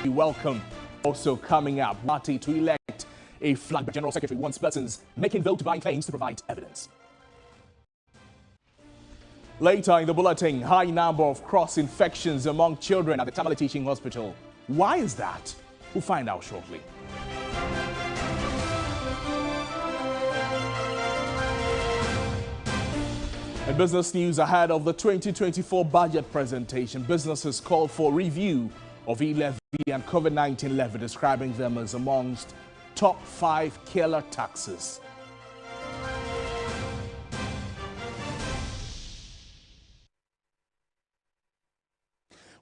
Welcome. Also coming up, party to elect a flag general secretary wants persons making vote-buying claims to provide evidence. Later in the bulletin, high number of cross-infections among children at the Tamale Teaching Hospital. Why is that? We'll find out shortly. In business news, ahead of the 2024 budget presentation, businesses called for review of e-levy and COVID-19 levy, describing them as amongst top 5 killer taxes.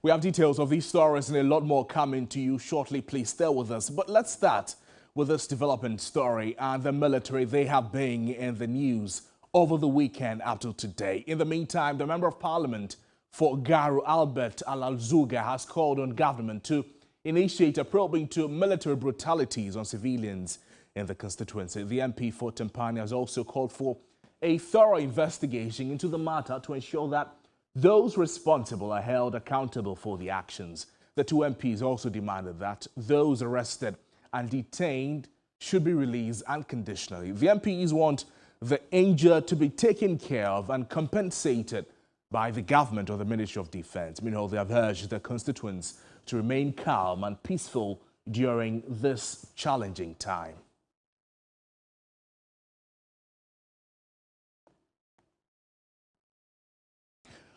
We have details of these stories and a lot more coming to you shortly. Please stay with us. But let's start with this development story and the military. They have been in the news over the weekend up to today. In the meantime, the Member of Parliament for Garu, Albert Al-Alzuga, has called on government to initiate a probe into military brutalities on civilians in the constituency. The MP for Tempani has also called for a thorough investigation into the matter to ensure that those responsible are held accountable for the actions. The two MPs also demanded that those arrested and detained should be released unconditionally. The MPs want the injured to be taken care of and compensated by the government or the Ministry of Defense. Meanwhile, they have urged their constituents to remain calm and peaceful during this challenging time.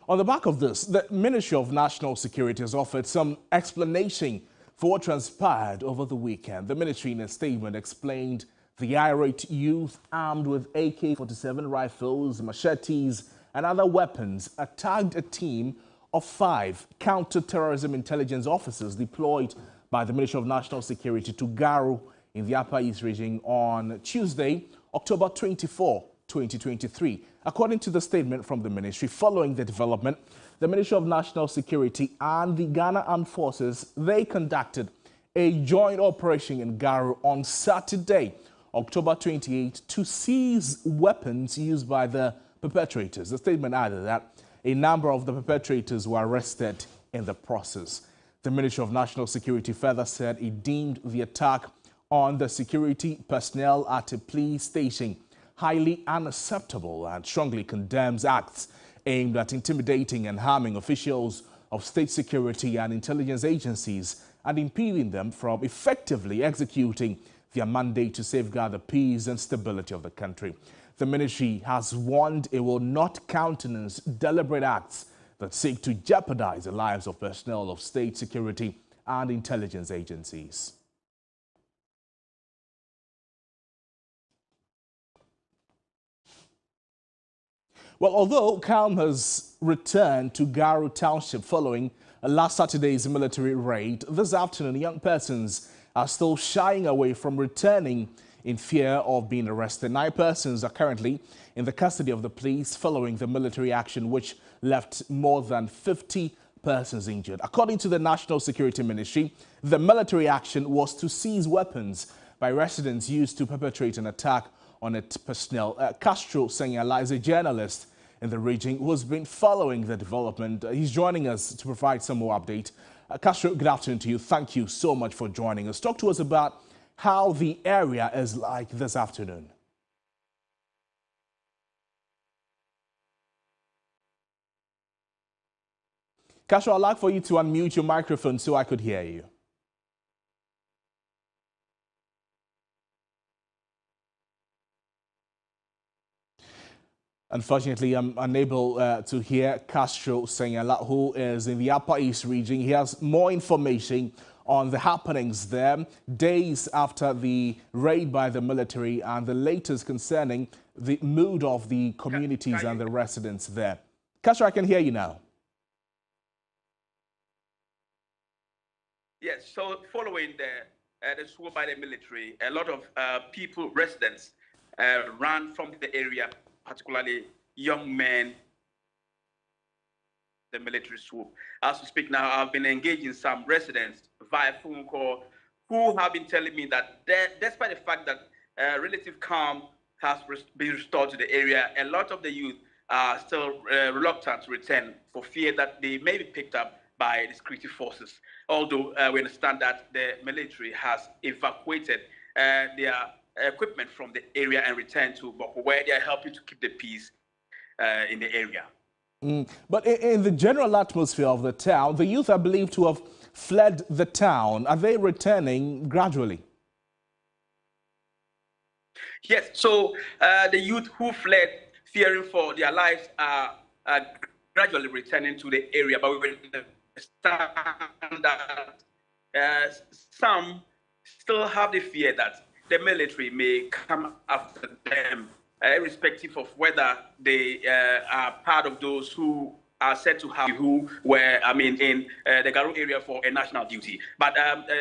On the back of this, the Ministry of National Security has offered some explanation for what transpired over the weekend. The ministry, in a statement, explained the irate youth armed with AK-47 rifles, machetes, and other weapons attacked a team of 5 counter-terrorism intelligence officers deployed by the Ministry of National Security to Garu in the Upper East region on Tuesday, October 24, 2023. According to the statement from the ministry, following the development, the Ministry of National Security and the Ghana Armed Forces, they conducted a joint operation in Garu on Saturday, October 28, to seize weapons used by the perpetrators. The statement added that a number of the perpetrators were arrested in the process. The Ministry of National Security further said it deemed the attack on the security personnel at a police station highly unacceptable and strongly condemns acts aimed at intimidating and harming officials of state security and intelligence agencies and impeding them from effectively executing their mandate to safeguard the peace and stability of the country. The ministry has warned it will not countenance deliberate acts that seek to jeopardize the lives of personnel of state security and intelligence agencies. Well, although calm has returned to Garu Township following last Saturday's military raid, this afternoon young persons are still shying away from returning in fear of being arrested. 9 persons are currently in the custody of the police following the military action, which left more than 50 persons injured. According to the National Security Ministry, the military action was to seize weapons by residents used to perpetrate an attack on its personnel. Castro Senyala is a journalist in the region who has been following the development. He's joining us to provide some more update. Castro, good afternoon to you. Thank you so much for joining us. Talk to us about how the area is like this afternoon. Castro, I'd like for you to unmute your microphone so I could hear you. Unfortunately, I'm unable to hear Castro Senyala, who is in the Upper East region. He has more information on the happenings there days after the raid by the military and the latest concerning the mood of the communities and the residents there. Castro, I can hear you now. Yes, so following the swoop by the military, a lot of people, residents, ran from the area, particularly young men, the military swoop. As we speak now, I've been engaging some residents via phone call who have been telling me that despite the fact that relative calm has been restored to the area, a lot of the youth are still reluctant to return for fear that they may be picked up by the security forces. Although we understand that the military has evacuated their equipment from the area and returned to Boko, where they are helping to keep the peace in the area. But in the general atmosphere of the town, the youth are believed to have fled the town. Are they returning gradually? Yes, so the youth who fled fearing for their lives are gradually returning to the area, but we understand that some still have the fear that the military may come after them, irrespective of whether they are part of those who are said to have who were, in the Garo area for a national duty. But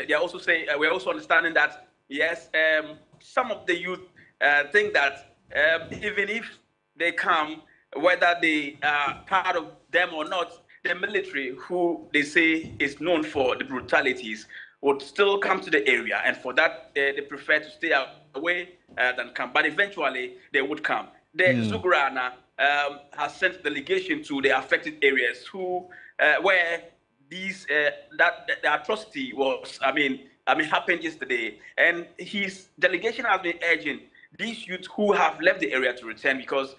they also say we're also understanding that yes, some of the youth think that even if they come, whether they are part of them or not, the military, who they say is known for the brutalities, would still come to the area, and for that they prefer to stay away than come. But eventually they would come. The Zugrana has sent delegation to the affected areas who where these that the atrocity was happened yesterday, and his delegation has been urging these youth who have left the area to return, because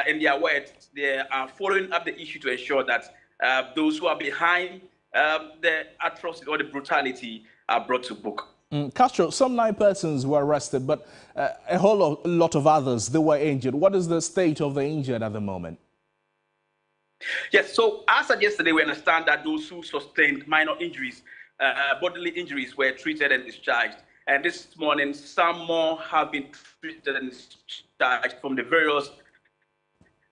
in their words they are following up the issue to ensure that those who are behind the atrocity or the brutality are brought to book. Castro, some 9 persons were arrested, but a whole lot of others, they were injured. What is the state of the injured at the moment? Yes, so as of yesterday, we understand that those who sustained minor injuries, bodily injuries, were treated and discharged. And this morning, some more have been treated and discharged from the various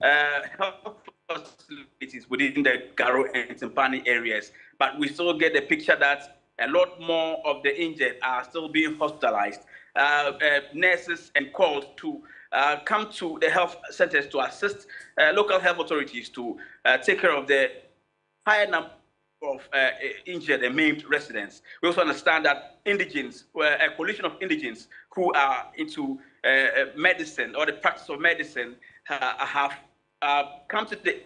health facilities within the Garo and Timpani areas. But we still get the picture that a lot more of the injured are still being hospitalized. Nurses and called to come to the health centers to assist local health authorities to take care of the higher number of injured and maimed residents. We also understand that indigents, a coalition of indigents who are into medicine or the practice of medicine, have come to the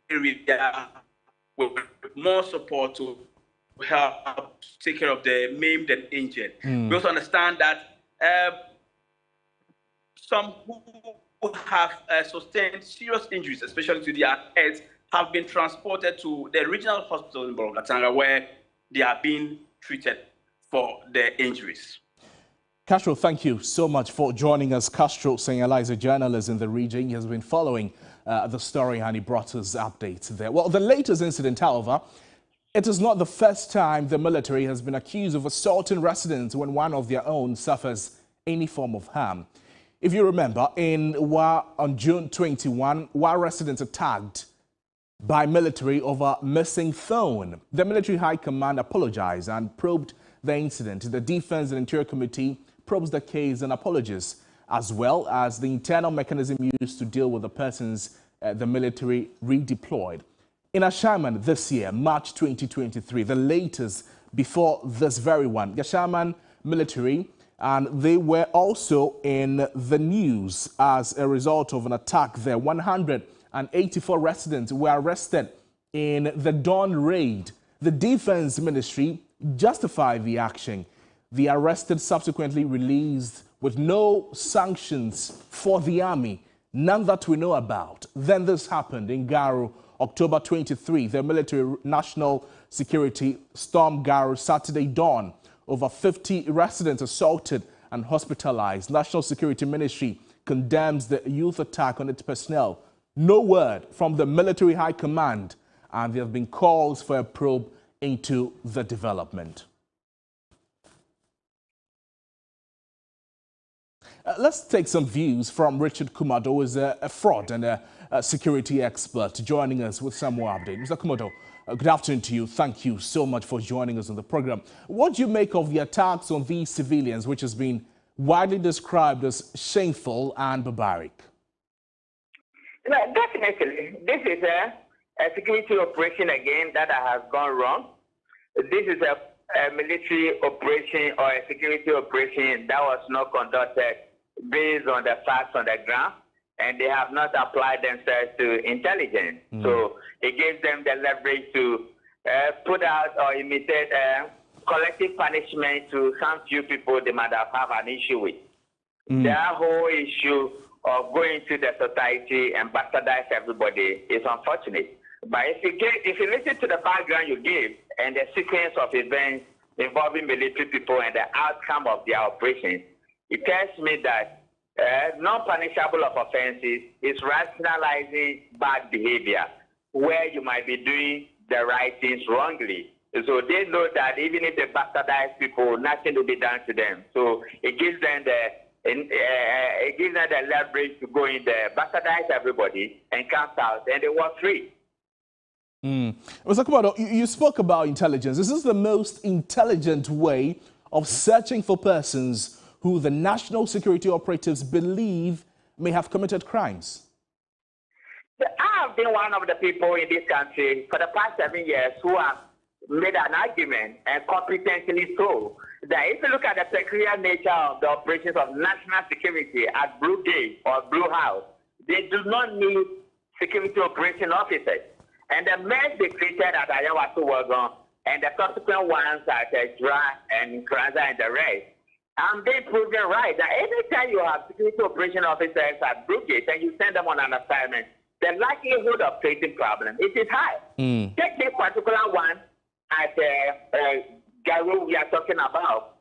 area with more support to help take care of the maimed and injured. We also understand that some who have sustained serious injuries, especially to their heads, have been transported to the regional hospital in Bolgatanga, where they are being treated for their injuries. Castro, thank you so much for joining us. Castro Senyala is a journalist in the region. He has been following the story, and he brought us updates there. Well, the latest incident, however, it is not the first time the military has been accused of assaulting residents when one of their own suffers any form of harm. If you remember, on June 21, while residents attacked by military over missing phone, the military high command apologized and probed the incident. The Defense and Interior Committee probes the case and apologizes, as well as the internal mechanism used to deal with the persons the military redeployed. In Ashaiman this year, March 2023, the latest before this very one, Ashaiman military, and they were also in the news as a result of an attack there. 184 residents were arrested in the Dawn raid. The Defense Ministry justified the action. The arrested subsequently released with no sanctions for the army, none that we know about. Then this happened in Garo, October 23. The military national security stormed Garo Saturday dawn. Over 50 residents assaulted and hospitalized. National Security Ministry condemns the youth attack on its personnel. No word from the military high command, and there have been calls for a probe into the development. Let's take some views from Richard Kumado, who is a fraud and a security expert, joining us with some more update. Mr. Kumado, good afternoon to you. Thank you so much for joining us on the program. What do you make of the attacks on these civilians, which has been widely described as shameful and barbaric? No, definitely. This is a security operation again that has gone wrong. This is a military operation or a security operation that was not conducted based on the facts on the ground, and they have not applied themselves to intelligence. So it gives them the leverage to put out or imitate collective punishment to some few people they might have an issue with. Their whole issue of going to the society and bastardize everybody is unfortunate. But if you listen to the background you give and the sequence of events involving military people and the outcome of their operations, it tells me that non-punishable of offenses is rationalizing bad behavior where you might be doing the right things wrongly. So they know that even if they bastardize people, nothing will be done to them. So it gives them the leverage to go in there, bastardize everybody, and come out, and they were free. Mr. Kumado, you spoke about intelligence. This is the most intelligent way of searching for persons who the national security operatives believe may have committed crimes. I have been one of the people in this country for the past 7 years who have made an argument, and competently so, that if you look at the peculiar nature of the operations of national security at Blue Gate or Blue House, they do not need security operation officers. And the mess they created at Ayawaso Wagon and the subsequent ones at Dra and Kranza and the rest, I'm being proven right that anytime you have security operation officers at Blue Gate and you send them on an assignment, the likelihood of creating problems is high. Take this particular one at Garu we are talking about.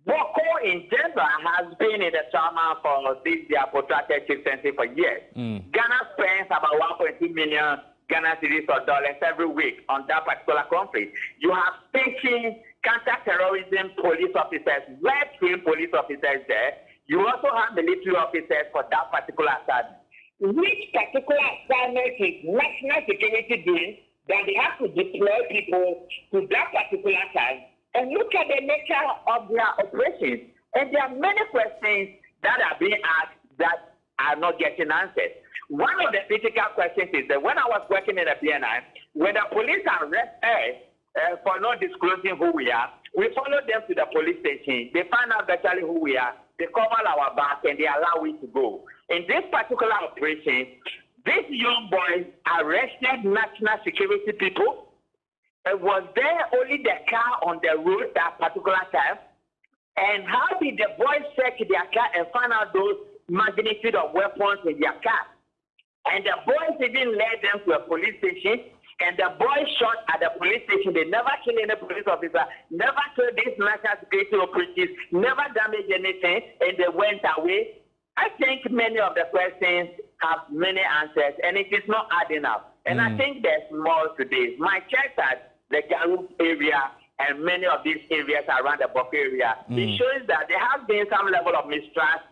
Boko in general has been in the trauma for this their protracted chieftaincy for years. Ghana spends about 1.2 million Ghana cedis or dollars every week on that particular conflict. You have station counter-terrorism police officers, well-trained police officers there. You also have military officers for that particular assignment. Which particular assignment is national security doing that they have to deploy people to that particular time? And look at the nature of their operations. And there are many questions that are being asked that are not getting answered. One of the critical questions is that when I was working in the BNI, when the police arrest us for not disclosing who we are, we follow them to the police station. They find out virtually who we are. They cover our back and they allow us to go. In this particular operation, these young boys arrested national security people. Was there only the car on the road that particular time? And how did the boys search their car and find out those magnitude of weapons in their car? And the boys even led them to a police station, and the boys shot at the police station. They never killed any police officer, never killed these national security operatives, never damaged anything, and they went away. I think many of the questions have many answers, and it is not adding up. And I think there's more to this. My checks at the Garu area and many of these areas around the Boko area, it shows that there has been some level of mistrust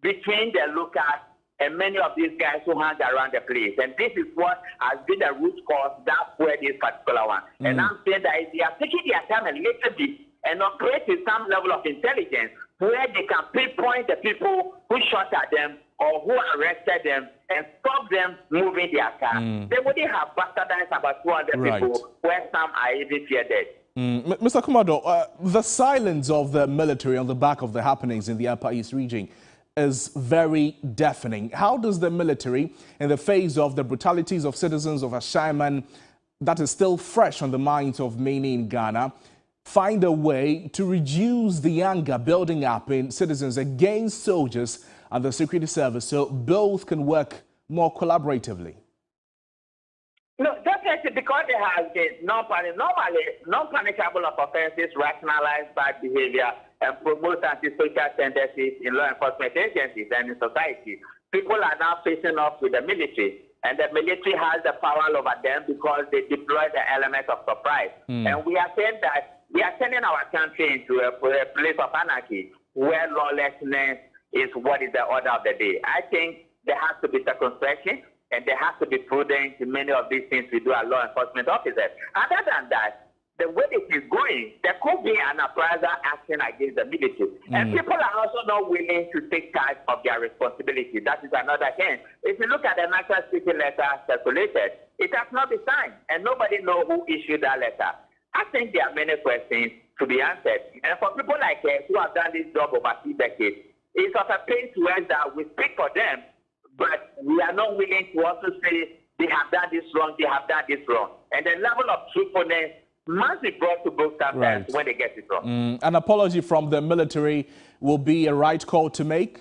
between the locals and many of these guys who hang around the place. And this is what has been the root cause that for this particular one. And I'm saying that if they are taking their time a little bit and operate with some level of intelligence where they can pinpoint the people who shot at them or who arrested them and stop them moving their car, they wouldn't have bastardized about 200 people where some are even feared dead. Mr. Kumado, the silence of the military on the back of the happenings in the Upper East region is very deafening. How does the military, in the face of the brutalities of citizens of Ashaiman that is still fresh on the minds of many in Ghana, find a way to reduce the anger building up in citizens against soldiers and the security service so both can work more collaboratively? No, definitely, because there has been non-punishable of offenses, rationalized bad behavior, and promote antisocial tendencies in law enforcement agencies and in society. People are now facing off with the military, and the military has the power over them because they deploy the element of surprise. And we are saying that we are turning our country into a place of anarchy where lawlessness is what is the order of the day. I think there has to be circumspection and there has to be prudence in many of these things we do as law enforcement officers. Other than that, the way it is going, there could be an appraisal action against the military. And people are also not willing to take charge of their responsibility. That is another thing. If you look at the national security letter circulated, it has not been signed, and nobody knows who issued that letter. I think there are many questions to be answered. And for people like us who have done this job over 2 decades, it's of a pain to us that we speak for them, but we are not willing to also say they have done this wrong, they have done this wrong. And the level of truthfulness must be brought to both sides when they get it wrong. An apology from the military will be a right call to make?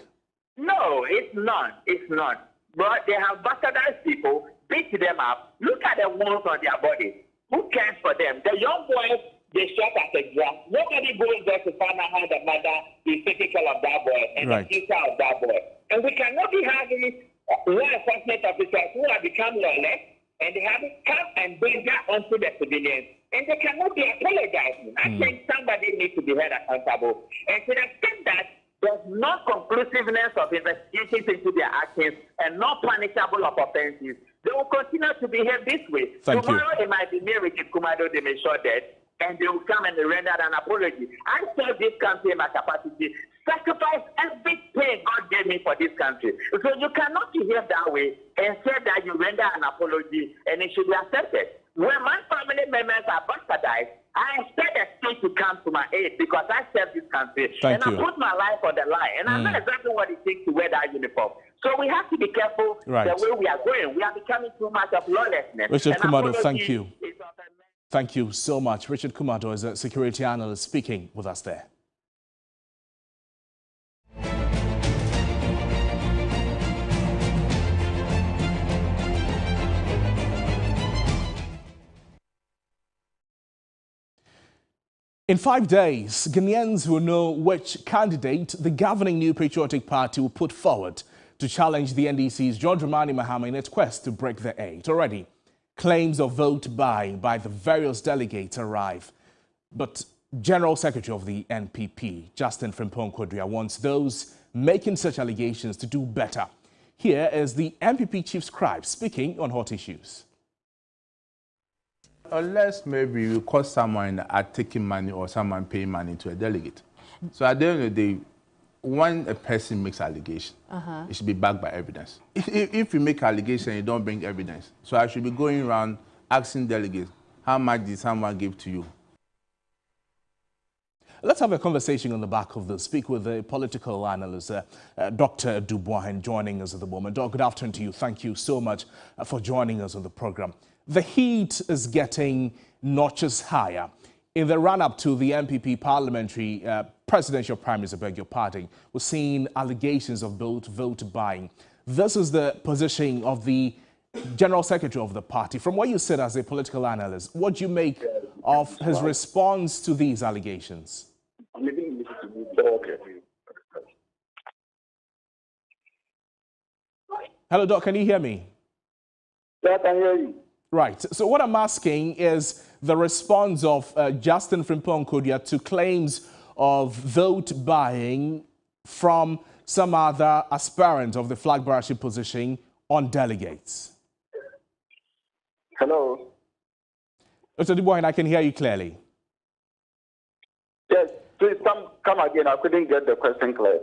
No, it's not. It's not. But they have bastardized people, beat them up. Look at the wounds on their body. Who cares for them? The young boys, they shot at the grass. Nobody goes there to find out how the mother is taking care of that boy and the future of that boy. And we cannot be having law enforcement officers who have become lawless and they have come and bring that onto the civilians. And they cannot be apologizing. I think somebody needs to be held accountable. And to the extent that there's no conclusiveness of investigations into their actions and no punishable of offenses, they will continue to behave this way. Tomorrow it might be me, Richard Kumado, they may show dead, and they will come and render an apology. I serve this country in my capacity, sacrifice everything God gave me for this country. So you cannot behave that way and say that you render an apology and it should be accepted. When my family members are bastardized, I expect the state to come to my aid because I serve this country. I put my life on the line. And I know exactly what it takes to wear that uniform. So we have to be careful the way we are going. We are becoming too much of lawlessness. Richard Kumado, thank you. Thank you so much. Richard Kumado is a security analyst speaking with us there. In 5 days, Ghanaians will know which candidate the governing New Patriotic Party will put forward to challenge the NDC's John Dramani Mahama in its quest to break the 8. Already, claims of vote buying by the various delegates arrive. But General Secretary of the NPP, Justin Frimpong Kodria, wants those making such allegations to do better. Here is the NPP chief scribe speaking on hot issues. Unless maybe you caught someone at taking money or someone paying money to a delegate. So at the end of the day, when a person makes allegation, it should be backed by evidence. If you make allegation and you don't bring evidence, so I should be going around asking delegates, how much did someone give to you? Let's have a conversation on the back of this. Speak with the political analyst, Dr. Dubois, joining us at the moment. Doc, good afternoon to you. Thank you so much for joining us on the program. The heat is getting notches higher. In the run-up to the NPP parliamentary presidential primaries, we're seeing allegations of vote buying. This is the position of the General Secretary of the party. From what you said as a political analyst, what do you make of his response to these allegations? Hello, Doc, can you hear me? Yeah, I can hear you. Right. So what I'm asking is the response of Justin Frimpong Kodria to claims of vote buying from some other aspirant of the flag bearership position on delegates. Hello. Dr. Dubois, I can hear you clearly. Yes, please come again. I couldn't get the question clear.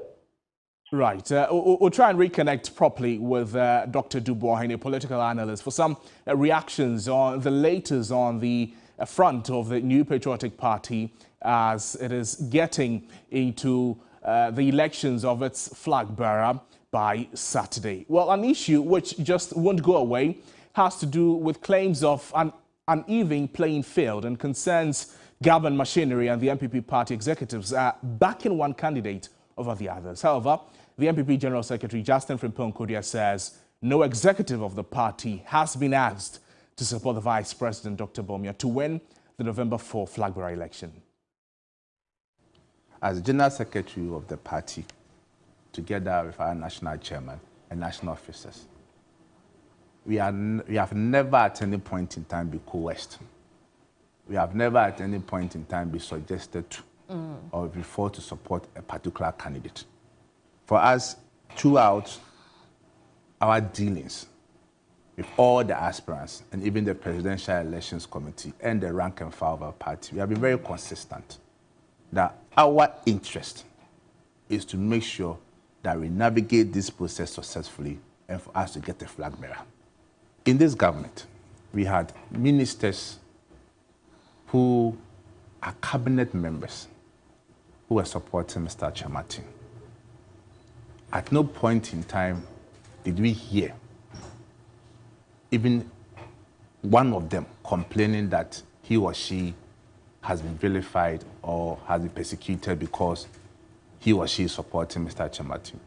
Right. We'll try and reconnect properly with Dr. Dubois, a political analyst, for some reactions on the latest on the front of the New Patriotic Party as it is getting into the elections of its flag bearer by Saturday. Well, an issue which just won't go away has to do with claims of an uneven playing field and concerns government machinery and the NPP party executives backing one candidate over the others. However, the NPP General Secretary Justin Frimpong Kodria says no executive of the party has been asked to support the Vice President, Dr. Bawumia, to win the November 4 flag bearer election. As General Secretary of the party, together with our national chairman and national officers, we have never at any point in time been coerced. We have never at any point in time been suggested to or been forced to support a particular candidate. For us, throughout our dealings with all the aspirants and even the Presidential Elections Committee and the rank and file of our party, we have been very consistent that our interest is to make sure that we navigate this process successfully and for us to get a flag bearer. In this government, we had ministers who are cabinet members who were supporting Mr. Chamati. At no point in time did we hear even one of them complaining that he or she has been vilified or has been persecuted because he or she is supporting Mr. Kyerematen.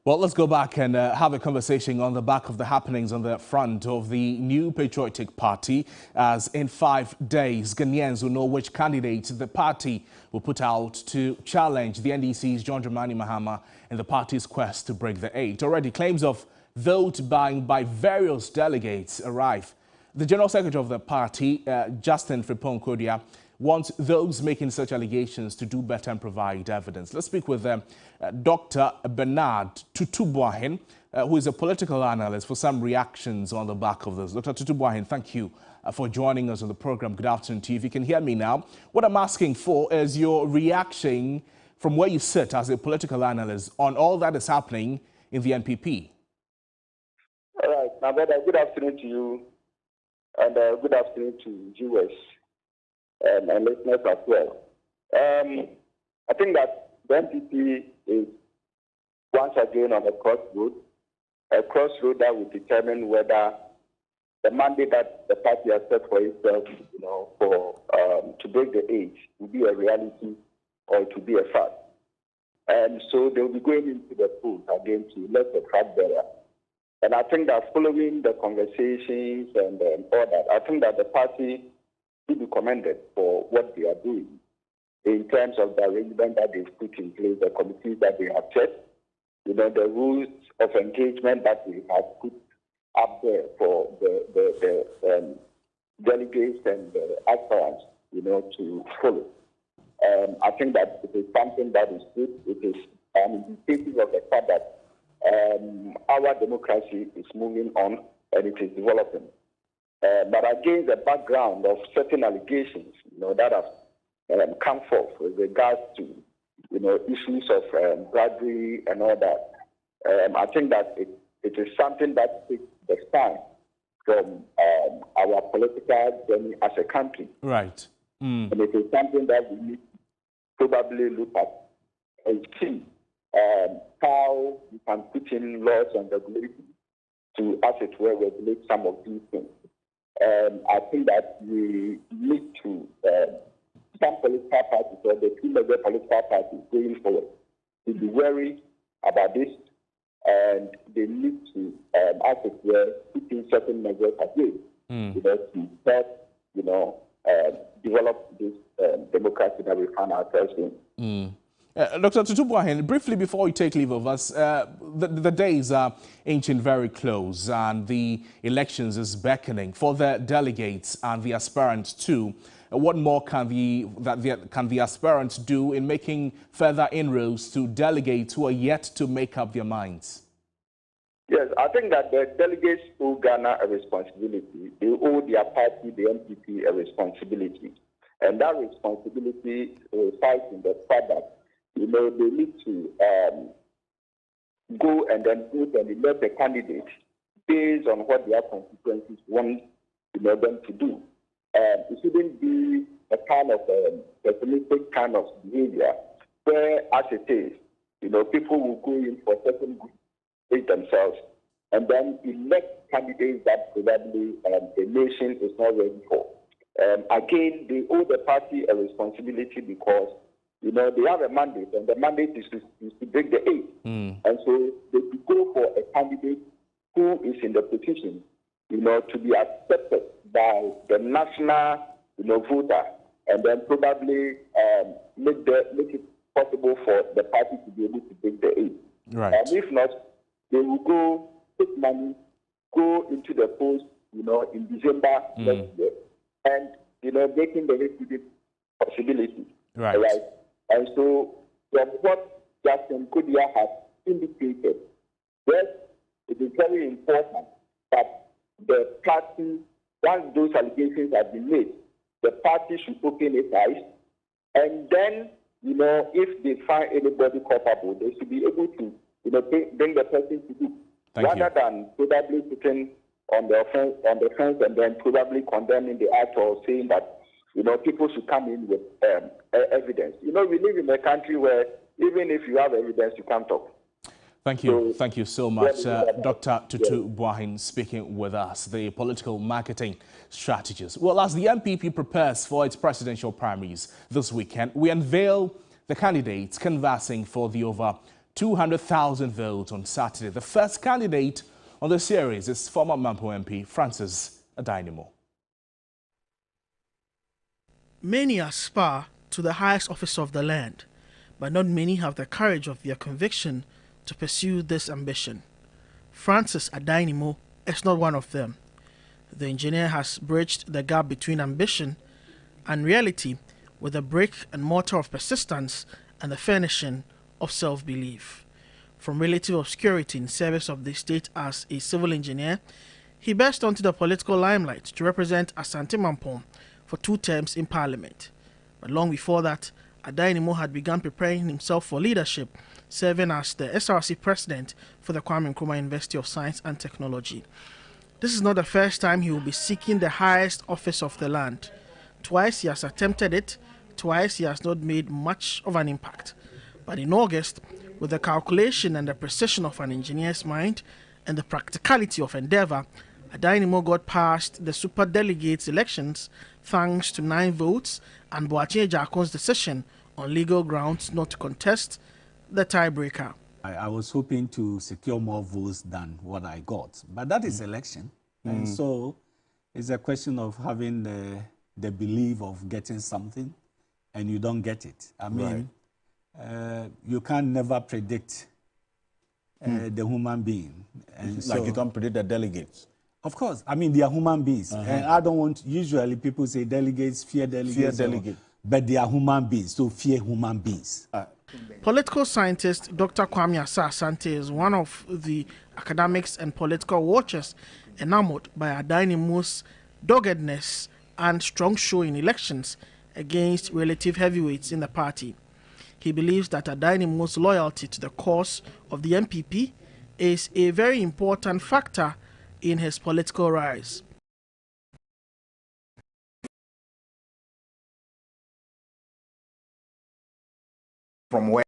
Well, let's go back and have a conversation on the back of the happenings on the front of the New Patriotic Party, as in 5 days, Ghanaians will know which candidates the party will put out to challenge the NDC's John Dramani Mahama in the party's quest to break the 8. Already claims of vote buying by various delegates arrive. The General Secretary of the party, Justin Frimpong Kodia, wants those making such allegations to do better and provide evidence. Let's speak with Dr. Bernard Tutu-Boahen, who is a political analyst, for some reactions on the back of this. Dr. Tutu-Boahen, thank you for joining us on the program. Good afternoon to you. If you can hear me now, what I'm asking for is your reaction from where you sit as a political analyst on all that is happening in the NPP. All right, now, brother, good afternoon to you, and good afternoon to viewers and listeners as well. I think that the NPP is once again on a crossroad that will determine whether the mandate that the party has set for itself, to break the 8 will be a reality or it will be a fact. And so they will be going into the polls again to let the flag bearer. And I think that following the conversations and all that, I think that the party should be commended for what they are doing in terms of the arrangement that they've put in place, the committees that they have set, the rules of engagement that they have put up there for the delegates and the aspirants, to follow. I think that it is something that is good. It is an indicative of the fact that our democracy is moving on and it is developing. But against the background of certain allegations, that have come forth with regards to, issues of bribery and all that, I think that it is something that takes the stand from our political journey as a country. Right. And it is something that we need to probably look at and see how we can put in laws and regulations to, as it were, regulate some of these things. I think that we need to, some political parties, or the two major political parties going forward, to be wary about this, and they need to, as it were, put in certain measures again, to help, develop this democracy that we find ourselves in. Dr. Tutu-Boahen, briefly before we take leave of us, the days are inching very close and the elections is beckoning for the delegates and the aspirants too. What more can the aspirants do in making further inroads to delegates who are yet to make up their minds? Yes, I think that the delegates owe Ghana a responsibility. They owe their party, the NPP, a responsibility. And that responsibility resides in the fact that they need to go and then vote and elect a candidate based on what their constituencies want them to do. It shouldn't be a kind of pessimistic kind of behavior where, as it is, people will go in for certain groups themselves and then elect candidates that probably the nation is not ready for. Again, they owe the party a responsibility because they have a mandate, and the mandate is to break the 8. And so they could go for a candidate who is in the position, to be accepted by the national, voter, and then probably make it possible for the party to be able to break the 8. Right. And if not, they will go take money, go into the polls, in December next year, and making the requisite possibility. Right. Right. And so, from what Justin Kodia has indicated, yes, it is very important that the party, once those allegations have been made, the party should open its eyes, and then, if they find anybody culpable, they should be able to, bring the person to book, rather than probably sitting on the fence and then probably condemning the act or saying that, people should come in with evidence. We live in a country where even if you have evidence, you can't talk. Thank you so much, Dr. Tutu Boahen, speaking with us, the political marketing strategist. Well, as the MPP prepares for its presidential primaries this weekend, we unveil the candidates canvassing for the over 200,000 votes on Saturday. The first candidate on the series is former Mampo MP Francis Addai-Nimoh. Many aspire to the highest office of the land, but not many have the courage of their conviction to pursue this ambition. Francis Addai-Nimoh is not one of them. The engineer has bridged the gap between ambition and reality with a brick and mortar of persistence and the furnishing of self-belief. From relative obscurity in service of the state as a civil engineer, he burst onto the political limelight to represent Asante Mampong for 2 terms in parliament. But long before that, Addai-Nimoh had begun preparing himself for leadership, serving as the SRC president for the Kwame Nkrumah University of Science and Technology. This is not the first time he will be seeking the highest office of the land. Twice he has attempted it, twice he has not made much of an impact. But in August, with the calculation and the precision of an engineer's mind and the practicality of endeavor, Addai-Nimoh got past the super delegates elections thanks to 9 votes and Boakye Agyarkon's decision on legal grounds not to contest the tiebreaker. I was hoping to secure more votes than what I got, but that is election. And so it's a question of having the belief of getting something and you don't get it. I mean, you can never predict the human being. And like so, you can't predict the delegates. Of course. I mean, they are human beings. And I don't want, usually people say delegates, fear delegates. Fear delegates. But they are human beings, so fear human beings. Political scientist Dr. Kwame Asah-Asante is one of the academics and political watchers enamored by Addai-Nimoh's doggedness and strong show in elections against relative heavyweights in the party. He believes that Addai-Nimoh's loyalty to the cause of the MPP is a very important factor in his political rise. From where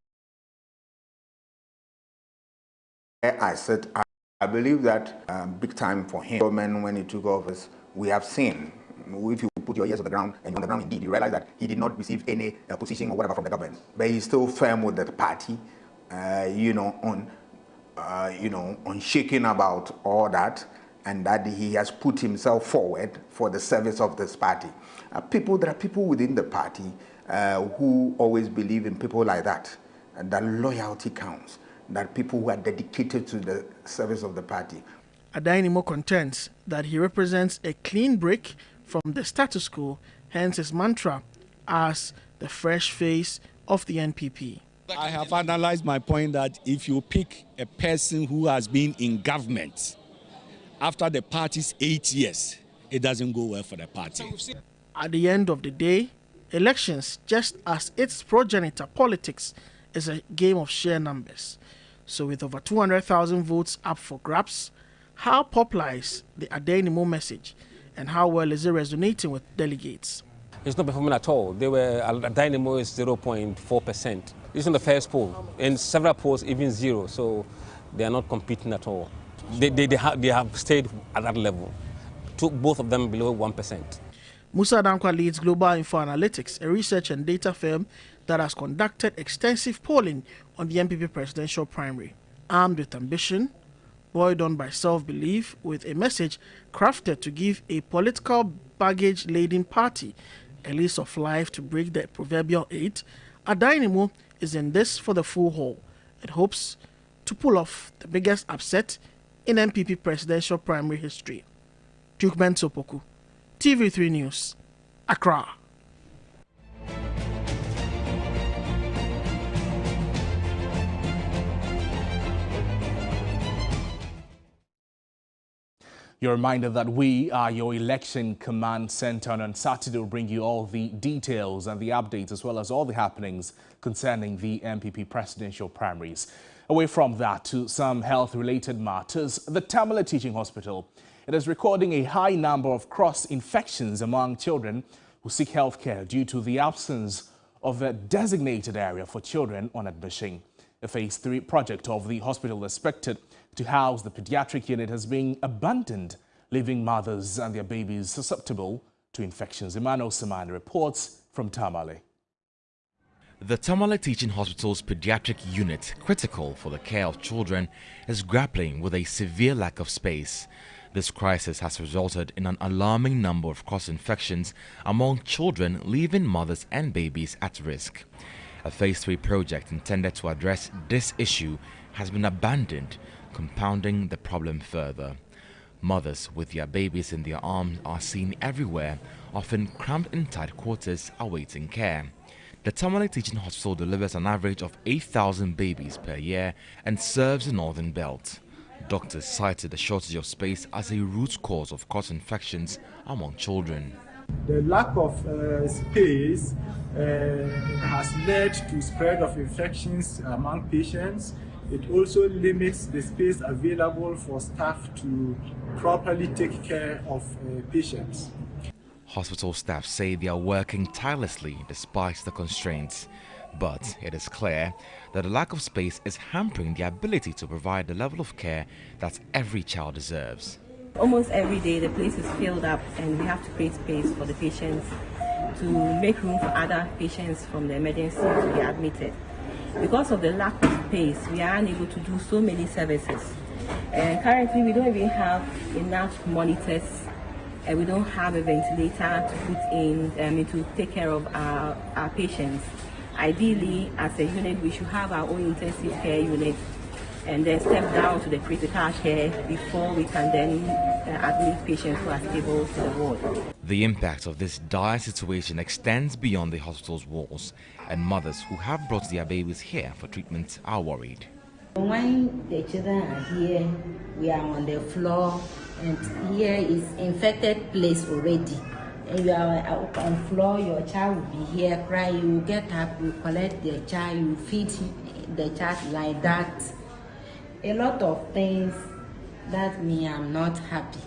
I said, I believe that big time for him, when he took office, we have seen, if you put your ears on the ground, and on the ground indeed, you realize that he did not receive any position or whatever from the government, but he's still firm with the party, on shaking about all that, and that he has put himself forward for the service of this party. There are people within the party who always believe in people like that, and that loyalty counts, that people who are dedicated to the service of the party. Addai-Nimoh contends that he represents a clean break from the status quo, hence his mantra as the fresh face of the NPP. I have analyzed my point that if you pick a person who has been in government after the party's 8 years, it doesn't go well for the party. At the end of the day, elections, just as its progenitor politics, is a game of sheer numbers. So with over 200,000 votes up for grabs, how popular is the Addai-Nimoh message and how well is it resonating with delegates? It's not performing at all. Addai-Nimoh is 0.4%. This is the first poll. In several polls, even 0. So they are not competing at all. They have stayed at that level. Both of them below 1%. Musa Dankwa leads Global Info Analytics, a research and data firm that has conducted extensive polling on the MPP presidential primary. Armed with ambition, buoyed on by self-belief, with a message crafted to give a political baggage-laden party a lease of life to break the proverbial 8, Addai-Nimoh is in this for the full haul and hopes to pull off the biggest upset in MPP presidential primary history. Tukben Sopoku, TV3 News, Accra. You're reminded that we are your election command center, and on Saturday we'll bring you all the details and the updates as well as all the happenings concerning the MPP presidential primaries. Away from that to some health-related matters, the Tamale Teaching Hospital, it is recording a high number of cross-infections among children who seek health care due to the absence of a designated area for children on admission. A Phase 3 project of the hospital expected to house the pediatric unit has been abandoned, leaving mothers and their babies susceptible to infections. Emmanuel Samani reports from Tamale. The Tamale Teaching Hospital's pediatric unit, critical for the care of children, is grappling with a severe lack of space. This crisis has resulted in an alarming number of cross-infections among children, leaving mothers and babies at risk. A Phase 3 project intended to address this issue has been abandoned, compounding the problem further. Mothers with their babies in their arms are seen everywhere, often cramped in tight quarters awaiting care. The Tamale Teaching Hospital delivers an average of 8,000 babies per year and serves the Northern Belt. Doctors cited the shortage of space as a root cause of cross-infections among children. The lack of space has led to spread of infections among patients. It also limits the space available for staff to properly take care of patients. Hospital staff say they are working tirelessly despite the constraints. But it is clear that the lack of space is hampering the ability to provide the level of care that every child deserves. Almost every day the place is filled up and we have to create space for the patients to make room for other patients from the emergency to be admitted. Because of the lack of space, we are unable to do so many services. Currently, we don't even have enough monitors and we don't have a ventilator to put in to take care of our patients. Ideally, as a unit, we should have our own intensive care unit and then step down to the critical care before we can then admit patients who are stable to the ward. The impact of this dire situation extends beyond the hospital's walls, and mothers who have brought their babies here for treatment are worried. When the children are here, we are on the floor, and here is infected place already. And you are on floor, your child will be here crying, you will get up, you collect the child, you feed the child like that. A lot of things that me, I'm not happy.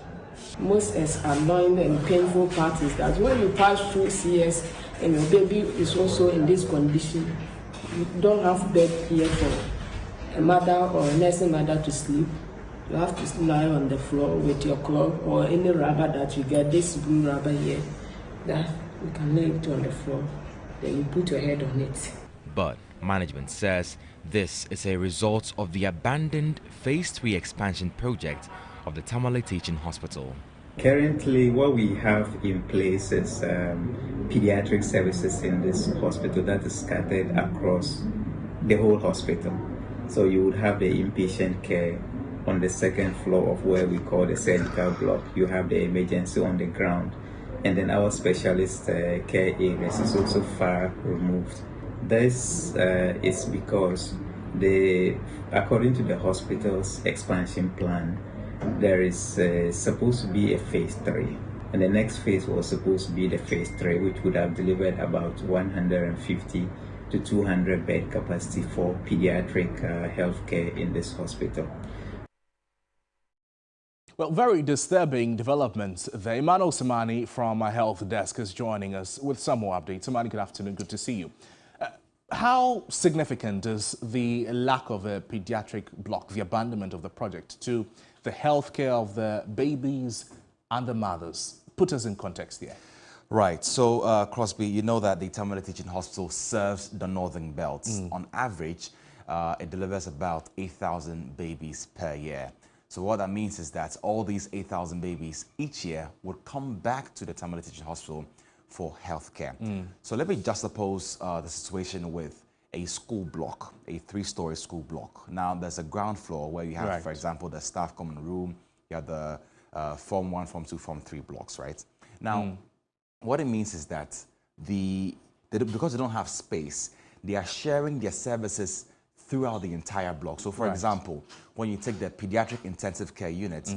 Most annoying and painful part is that when you pass through CS and your baby is also in this condition, you don't have bed here for a mother or a nursing mother to sleep. You have to lie on the floor with your cloth or any rubber that you get, this blue rubber here, that you can lay it on the floor, then you put your head on it. But management says this is a result of the abandoned Phase 3 expansion project of the Tamale Teaching Hospital. Currently, what we have in place is pediatric services in this hospital that is scattered across the whole hospital. So you would have the inpatient care on the second floor of where we call the surgical block. You have the emergency on the ground, and then our specialist care areas is also far removed. This is because according to the hospital's expansion plan, there is supposed to be a Phase 3, and the next phase was supposed to be the Phase 3, which would have delivered about 150 to 200 bed capacity for pediatric healthcare in this hospital. Well, very disturbing developments there. Emmanuel Samani from our health desk is joining us with some more updates. Samani, good afternoon. Good to see you. How significant is the lack of a pediatric block, the abandonment of the project, to the healthcare of the babies and the mothers? Put us in context here. Right. So, Crosby, you know that the Tamale Teaching Hospital serves the Northern Belt. On average, it delivers about 8,000 babies per year. So what that means is that all these 8,000 babies each year would come back to the Tamale Teaching Hospital for healthcare. So let me juxtapose the situation with a school block, a 3-story school block. Now there's a ground floor where you have, for example, the staff common room, you have the Form 1, Form 2, Form 3 blocks, right? Now, what it means is that because they don't have space, they are sharing their services throughout the entire block. So for example, when you take the pediatric intensive care unit,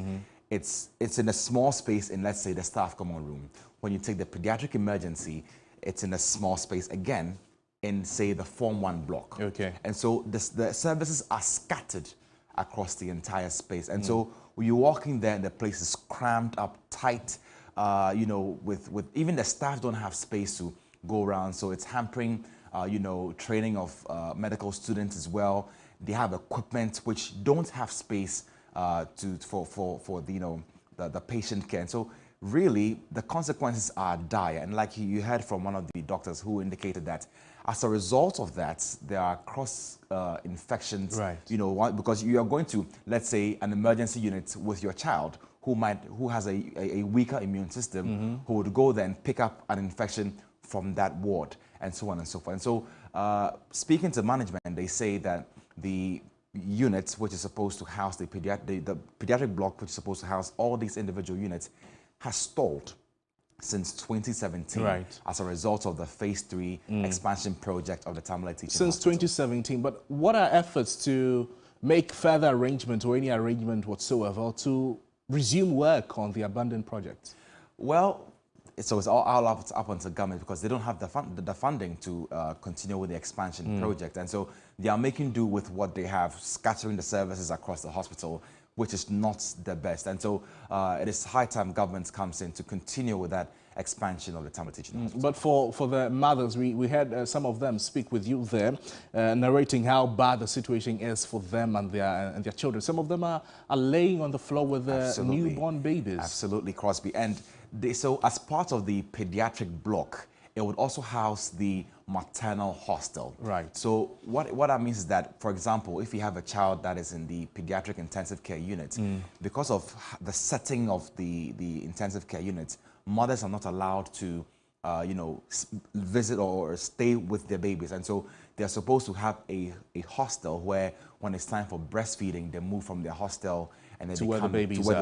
it's in a small space in, let's say, the staff common room. When you take the pediatric emergency, it's in a small space again in, say, the Form 1 block. And so the services are scattered across the entire space. And so when you're walking there, the place is crammed up tight, you know, with even the staff don't have space to go around. So it's hampering you know, training of medical students as well. they have equipment which don't have space for the patient care. And so really the consequences are dire. And like you heard from one of the doctors who indicated that as a result of that, there are cross infections, right. Because you are going to, let's say, an emergency unit with your child who has a weaker immune system, who would go there and pick up an infection from that ward, and so on and so forth. And so speaking to management, they say that the unit which is supposed to house the pediatric block, which is supposed to house all these individual units, has stalled since 2017, right, as a result of the phase 3 expansion project of the Tamale Teaching Since Hospital. 2017, but what are efforts to make further arrangement or any arrangement whatsoever to resume work on the abandoned project? Well, so it's all up onto government, because they don't have the funding to continue with the expansion project. And so they are making do with what they have, scattering the services across the hospital, which is not the best. And so it is high time government comes in to continue with that expansion of the Tamale Teaching Hospital. But for the mothers, we had some of them speak with you there, narrating how bad the situation is for them and their children. Some of them are laying on the floor with their newborn babies. Absolutely, Crosby. And so as part of the pediatric block, it would also house the maternal hostel. Right. So what that means is that, for example, if you have a child that is in the pediatric intensive care unit, because of the setting of the intensive care unit, mothers are not allowed to, visit or stay with their babies. And so they're supposed to have a hostel where, when it's time for breastfeeding, they move from their hostel and then to where the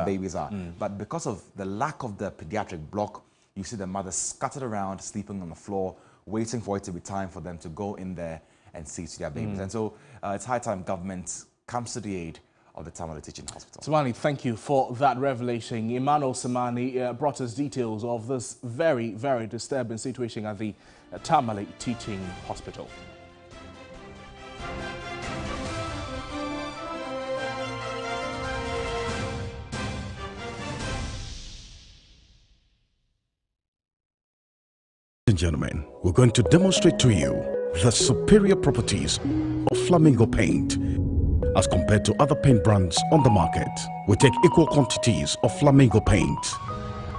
babies are. But because of the lack of the pediatric block, you see the mothers scattered around, sleeping on the floor, waiting for it to be time for them to go in there and see to their babies. And so it's high time government comes to the aid of the Tamale Teaching Hospital. Samani, thank you for that revelation. Emmanuel Samani brought us details of this very, very disturbing situation at the Tamale Teaching Hospital. Ladies and gentlemen, we're going to demonstrate to you the superior properties of Flamingo paint as compared to other paint brands on the market. We take equal quantities of Flamingo paint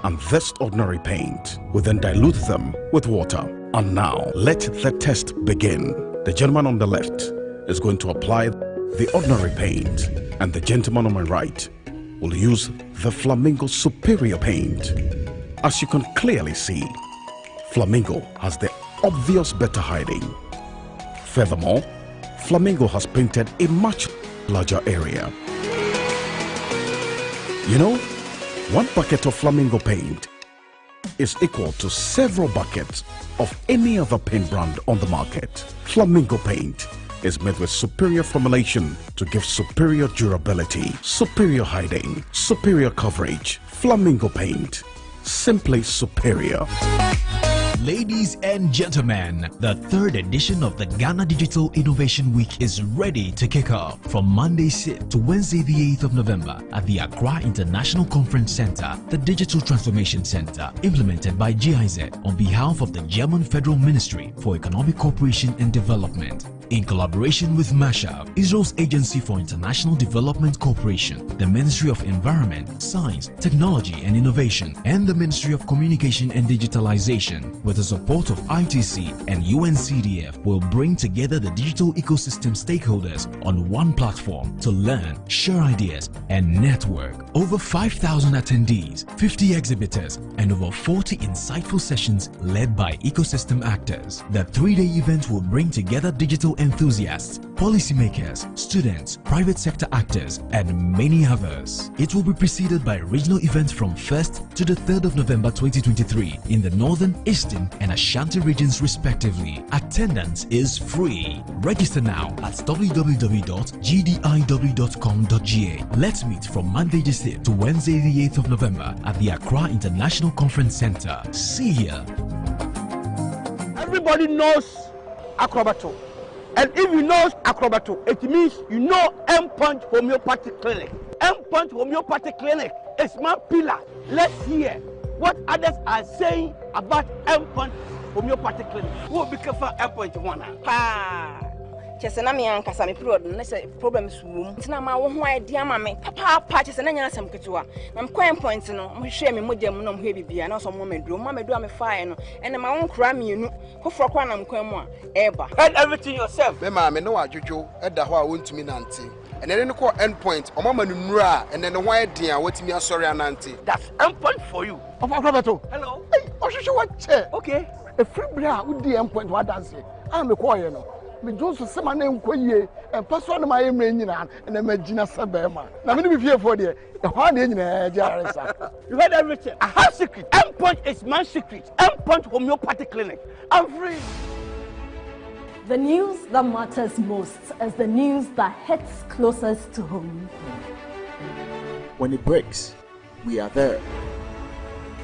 and this ordinary paint. We then dilute them with water. And now, let the test begin. The gentleman on the left is going to apply the ordinary paint, and the gentleman on my right will use the Flamingo superior paint. As you can clearly see, Flamingo has the obvious better hiding. Furthermore, Flamingo has painted a much larger area. You know, one bucket of Flamingo paint is equal to several buckets of any other paint brand on the market. Flamingo paint is made with superior formulation to give superior durability, superior hiding, superior coverage. Flamingo paint, simply superior. Ladies and gentlemen, the third edition of the Ghana Digital Innovation Week is ready to kick off from Monday 6th to Wednesday the 8th of November at the Accra International Conference Center, the Digital Transformation Center, implemented by GIZ on behalf of the German Federal Ministry for Economic Cooperation and Development. In collaboration with MASHAV, Israel's Agency for International Development Cooperation, the Ministry of Environment, Science, Technology and Innovation, and the Ministry of Communication and Digitalization, with the support of ITC and UNCDF, will bring together the digital ecosystem stakeholders on one platform to learn, share ideas, and network. Over 5,000 attendees, 50 exhibitors, and over 40 insightful sessions led by ecosystem actors. The three-day event will bring together digital enthusiasts, policymakers, students, private sector actors, and many others. It will be preceded by regional events from 1st to the 3rd of November 2023 in the Northern, Eastern, and Ashanti regions respectively. Attendance is free. Register now at www.gdiw.com.ga. Let's meet from Monday the 6th to Wednesday the 8th of November at the Accra International Conference Center. See you. Everybody knows Acrobato. And if you know Acrobato, it means you know M-Punch Homeopathic Clinic. M-Punch Homeopathic Clinic is my pillar. Let's hear what others are saying about M-Punch Homeopathic Clinic. Who will be careful M-Punch one? Chese na me ankasa me period na say problems wom. Ntina ma wo ho idea ma me. Papa chese na nya asem ketewa. Na me kwan point no mo hwe me modem no mo hwe bibia na so mo meduro. Mo meduro me fire no. Ene ma won kra me enu. Foforo kwa na mkwan mu a eba. Head everything yourself. Me ma me no adwodwo eda ho a wontumi nante. And then call endpoint. Omama nura and then the white dear what me sorry anante. That's endpoint for you. Hello. Hey, what chair? Okay. A free bra with the endpoint what dance. I'm a choir no. Me just say my name Koye and pass on my name and then Magina Sabema. Now me be here for the hard in You heard everything. I have secret. Endpoint is my secret. Endpoint homeopathy clinic. I'm free. The news that matters most is the news that hits closest to home. When it breaks, we are there.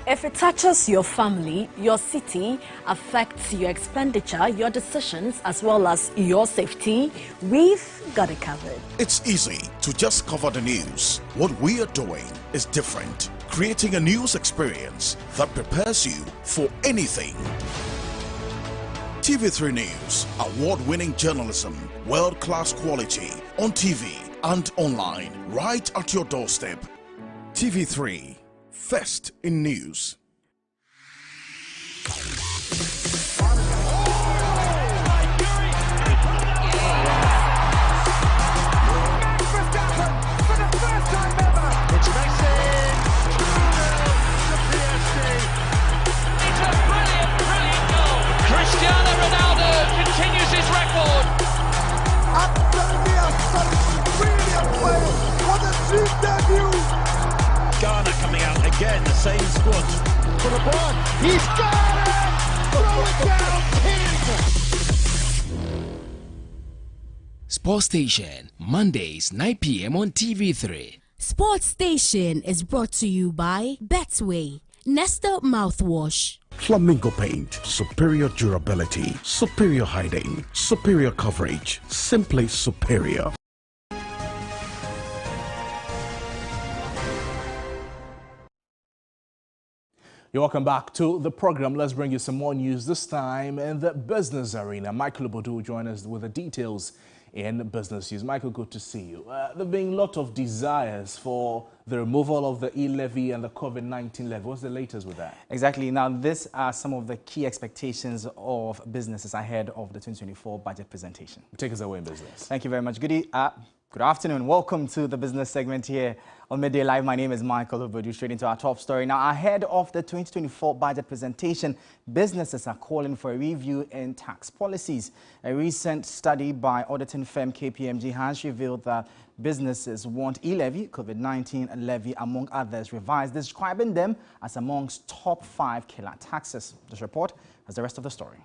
If it touches your family, your city, affects your expenditure, your decisions, as well as your safety, we've got it covered. It's easy to just cover the news. What we are doing is different, creating a news experience that prepares you for anything. TV3 News, award-winning journalism, world-class quality, on TV and online, right at your doorstep. TV3, first in news. Cristiano Ronaldo continues his record. What a team debut! Ghana coming out again, the same squad. For the ball, he's got it! Throw it down, King! Sports Station, Mondays, 9 p.m. on TV3. Sports Station is brought to you by Betway, Nesta Mouthwash. Flamingo Paint, superior durability, superior hiding, superior coverage, simply superior. You're welcome back to the program. Let's bring you some more news, this time in the business arena. Michael Obodu will join us with the details in business news. Michael, good to see you. There have been a lot of desires for the removal of the e-levy and the COVID-19 levy. What's the latest with that? Exactly. Now, these are some of the key expectations of businesses ahead of the 2024 budget presentation. Take us away in business. Thank you very much. Good afternoon. Welcome to the business segment here on Midday Live. My name is Michael Obodu. Straight into our top story. Now, ahead of the 2024 budget presentation, businesses are calling for a review in tax policies. A recent study by auditing firm KPMG has revealed that businesses want e-levy, COVID-19 levy, among others, revised, describing them as amongst top 5 killer taxes. This report has the rest of the story.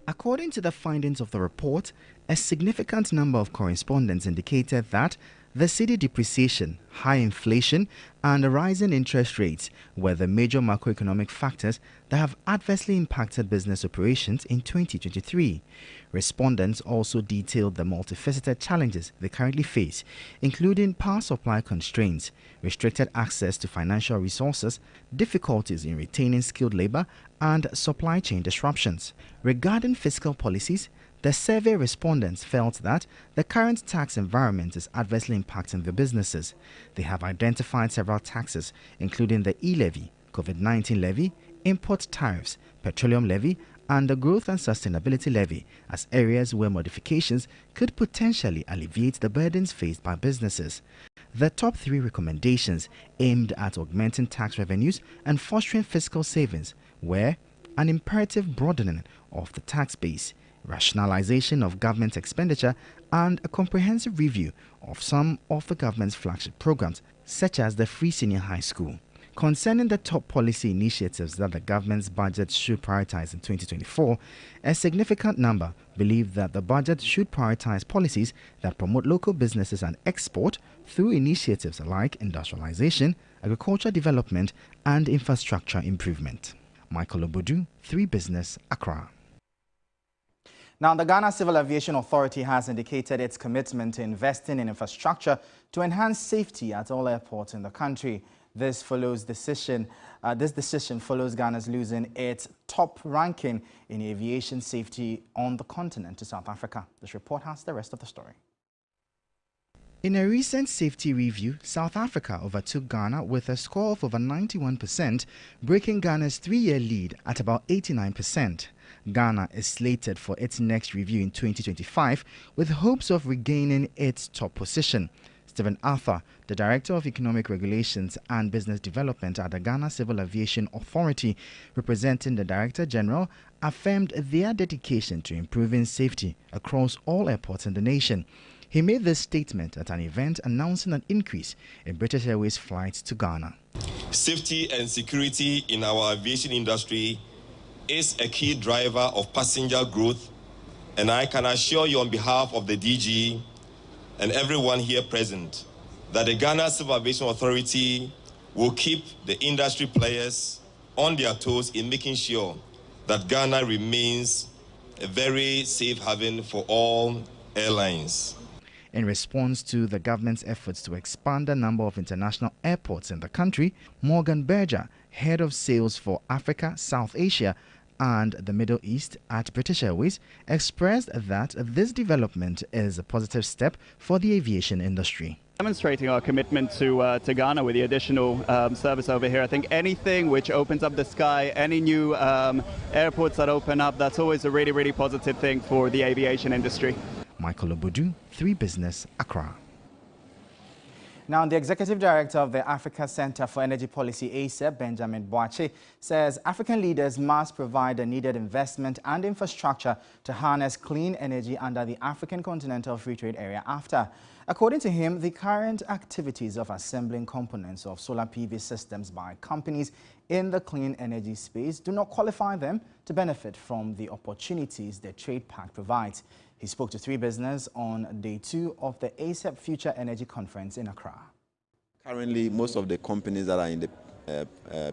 According to the findings of the report, a significant number of correspondents indicated that the cedi depreciation, high inflation, and rising interest rates were the major macroeconomic factors that have adversely impacted business operations in 2023. Respondents also detailed the multifaceted challenges they currently face, including power supply constraints, restricted access to financial resources, difficulties in retaining skilled labor, and supply chain disruptions. Regarding fiscal policies, the survey respondents felt that the current tax environment is adversely impacting their businesses. They have identified several taxes, including the e-levy, COVID-19 levy, import tariffs, petroleum levy, and the growth and sustainability levy as areas where modifications could potentially alleviate the burdens faced by businesses. The top 3 recommendations aimed at augmenting tax revenues and fostering fiscal savings were an imperative broadening of the tax base, rationalization of government expenditure, and a comprehensive review of some of the government's flagship programs, such as the Free Senior High School. Concerning the top policy initiatives that the government's budget should prioritize in 2024, a significant number believe that the budget should prioritize policies that promote local businesses and export through initiatives like industrialization, agriculture development, and infrastructure improvement. Michael Obodu, 3 Business, Accra. Now, the Ghana Civil Aviation Authority has indicated its commitment to investing in infrastructure to enhance safety at all airports in the country. This decision follows Ghana's losing its top ranking in aviation safety on the continent to South Africa. This report has the rest of the story. In a recent safety review, South Africa overtook Ghana with a score of over 91%, breaking Ghana's 3-year lead at about 89%. Ghana is slated for its next review in 2025 with hopes of regaining its top position. Stephen Arthur, the Director of Economic Regulations and Business Development at the Ghana Civil Aviation Authority, representing the Director General, affirmed their dedication to improving safety across all airports in the nation. He made this statement at an event announcing an increase in British Airways flights to Ghana. Safety and security in our aviation industry is a key driver of passenger growth, and I can assure you on behalf of the DG and everyone here present that the Ghana Civil Aviation Authority will keep the industry players on their toes in making sure that Ghana remains a very safe haven for all airlines. In response to the government's efforts to expand the number of international airports in the country, Morgan Berger, head of sales for Africa, South Asia, and the Middle East at British Airways, expressed that this development is a positive step for the aviation industry. Demonstrating our commitment to Ghana with the additional service over here. I think anything which opens up the sky, any new airports that open up, that's always a really, really positive thing for the aviation industry. Michael Obodu, 3 Business, Accra. Now, the Executive Director of the Africa Center for Energy Policy, ACEP, Benjamin Boakye, says African leaders must provide the needed investment and infrastructure to harness clean energy under the African Continental Free Trade Area after. According to him, the current activities of assembling components of solar PV systems by companies in the clean energy space do not qualify them to benefit from the opportunities the Trade Pact provides. He spoke to 3 Business on day 2 of the ACEP Future Energy Conference in Accra. Currently, most of the companies that are in the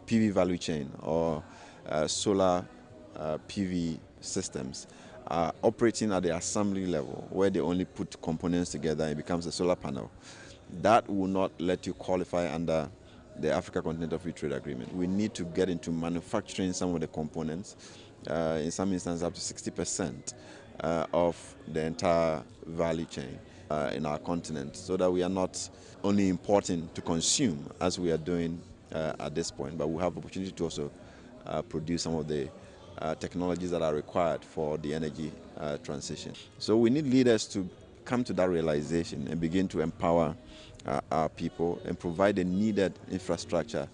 PV value chain or solar PV systems are operating at the assembly level, where they only put components together and it becomes a solar panel. That will not let you qualify under the Africa Continental Free Trade Agreement. We need to get into manufacturing some of the components, in some instances up to 60%. Of the entire value chain in our continent, so that we are not only importing to consume as we are doing at this point, but we have the opportunity to also produce some of the technologies that are required for the energy transition. So we need leaders to come to that realization and begin to empower our people and provide the needed infrastructure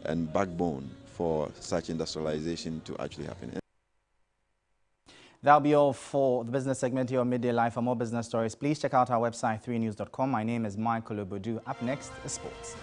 and backbone for such industrialization to actually happen. That'll be all for the business segment here on Midday Live. For more business stories, please check out our website, 3news.com. My name is Michael Obodu. Up next is sports.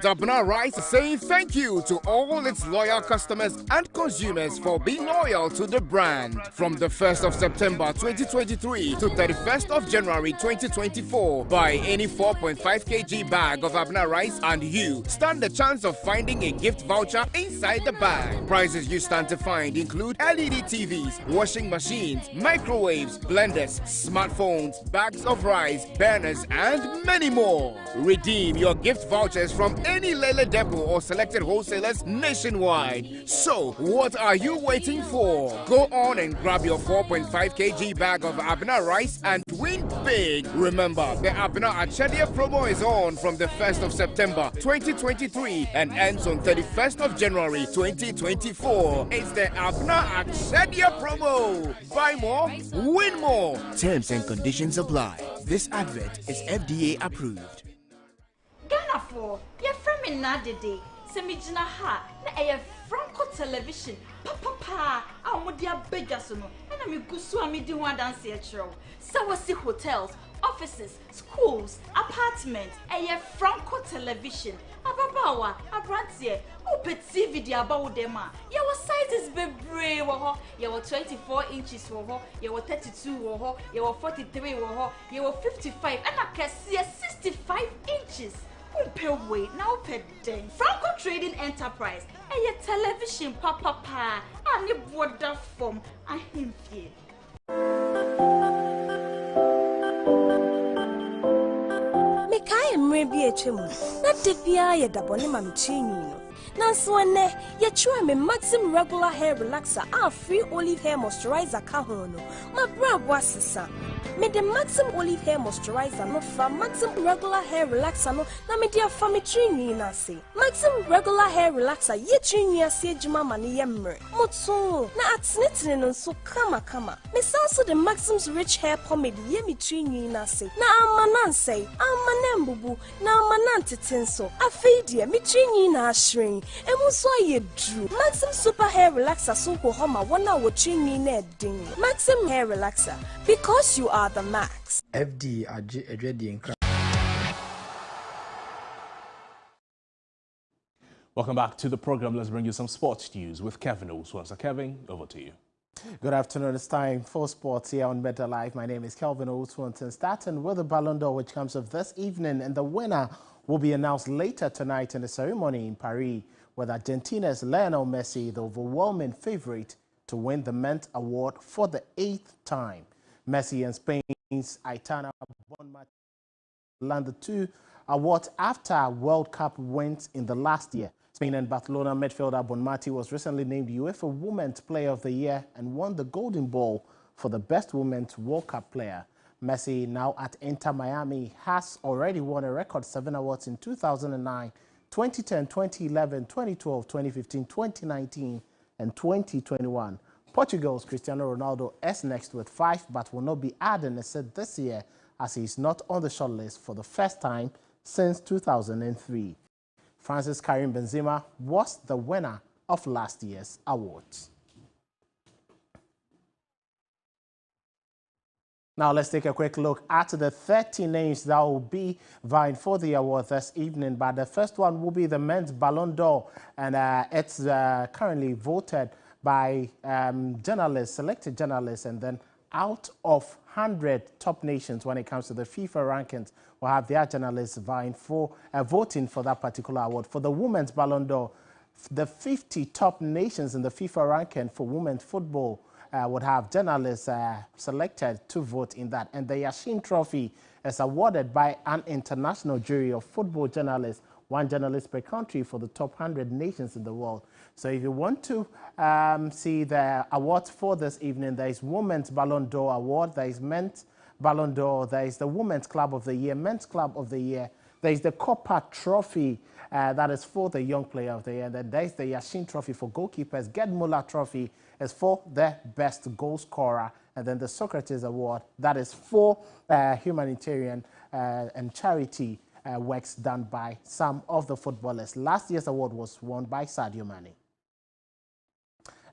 Abna Rice is saying thank you to all its loyal customers and consumers for being loyal to the brand. From the 1st of September 2023 to 31st of January 2024, buy any 4.5 kg bag of Abna Rice and you stand the chance of finding a gift voucher inside the bag. Prizes you stand to find include LED TVs, washing machines, microwaves, blenders, smartphones, bags of rice, burners, and many more. Redeem your gift vouchers from any Lele depot or selected wholesalers nationwide. So, what are you waiting for? Go on and grab your 4.5 kg bag of Abna Rice and win big. Remember, the Abna Achadia promo is on from the 1st of September 2023 and ends on 31st of January 2024. It's the Abna Achadia promo. Buy more, win more. Terms and conditions apply. This advert is FDA approved. Ghana for your friend me nadede semijina ha na eye Franco television papa amodia bejaso no na me gusu amidi ho adanse e kiro so wasi hotels offices schools apartments eye Franco television ababawa abrantie ope TV di abawo dem a ye wo sizes bebre wo ho ye wo 24 inches wo ho ye wo 32 wo ho ye wo 43 wo ho ye wo 55 and akese 65 inches. Way now den Franco Trading Enterprise a television papa and a border from a him. mmerɛ bi etwemu na debia yɛ dabɔne ma me chinyi no nanso ene ye chua me Maxim regular hair relaxer a free olive hair moisturizer ka ho no ma bra bo asesa me the Maxim olive hair moisturizer no from Maxim regular hair relaxer no na me dia fa me chinyi na se Maxim regular hair relaxer ye chinyi ase adwuma ma ne yemre motso na atnetene no so kama me sanso the Maxim's rich hair pomade ye me chinyi na se na amanansei amanembubu na amanantetenso afeidie me chinyi na ashrin emuso ye dru Maxim super hair relaxer so ho homa wona wo chinyi na edin Maxim hair relaxer because you are the max. FD Adredi. Welcome back to the program. Let's bring you some sports news with Kevin Oswansa. Kevin, over to you. Good afternoon. It's time for sports here on Better Life. My name is Kelvin Oswansa. Starting with the Ballon d'Or, which comes up this evening, and the winner will be announced later tonight in the ceremony in Paris, with Argentina's Lionel Messi, the overwhelming favorite to win the Men's Award for the 8th time. Messi and Spain's Aitana Bonmati landed 2 awards after World Cup wins in the last year. Spain and Barcelona midfielder Bonmati was recently named UEFA Women's Player of the Year and won the Golden Ball for the Best Women's World Cup Player. Messi, now at Inter Miami, has already won a record 7 awards in 2009, 2010, 2011, 2012, 2015, 2019, and 2021. Portugal's Cristiano Ronaldo is next with 5, but will not be adding a set this year as he is not on the shortlist for the first time since 2003. France's Karim Benzema was the winner of last year's awards. Now let's take a quick look at the 30 names that will be vying for the award this evening. But the first one will be the men's Ballon d'Or, and it's currently voted by journalists, selected journalists, and then out of 100 top nations when it comes to the FIFA rankings, will have their journalists vying for voting for that particular award. For the women's Ballon d'Or, the 50 top nations in the FIFA ranking for women's football would have journalists selected to vote in that. And the Yashin Trophy is awarded by an international jury of football journalists, 1 journalist per country for the top 100 nations in the world. So if you want to see the awards for this evening, there is Women's Ballon d'Or Award, there is Men's Ballon d'Or, there is the Women's Club of the Year, Men's Club of the Year, there is the Copa Trophy, that is for the Young Player of the Year, and then there is the Yashin Trophy for goalkeepers, Gerd Müller Trophy is for the best goal scorer, and then the Socrates Award, that is for humanitarian and charity works done by some of the footballers. Last year's award was won by Sadio Mane.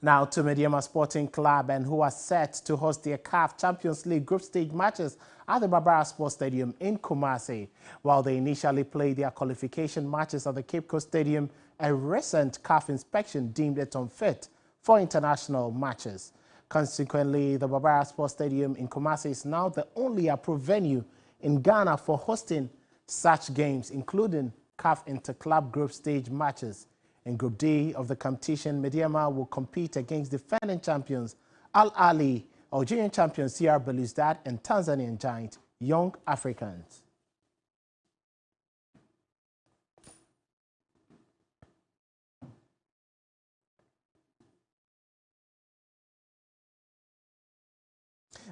Now to Mediama Sporting Club, and who are set to host their CAF Champions League group stage matches at the Barbara Sports Stadium in Kumasi. While they initially played their qualification matches at the Cape Coast Stadium, a recent CAF inspection deemed it unfit for international matches. Consequently, the Barbara Sports Stadium in Kumasi is now the only approved venue in Ghana for hosting such games, including CAF Interclub group stage matches. In Group D of the competition, Mediama will compete against defending champions Al Ahly, Algerian champions CR Belouizdad, and Tanzanian giant Young Africans.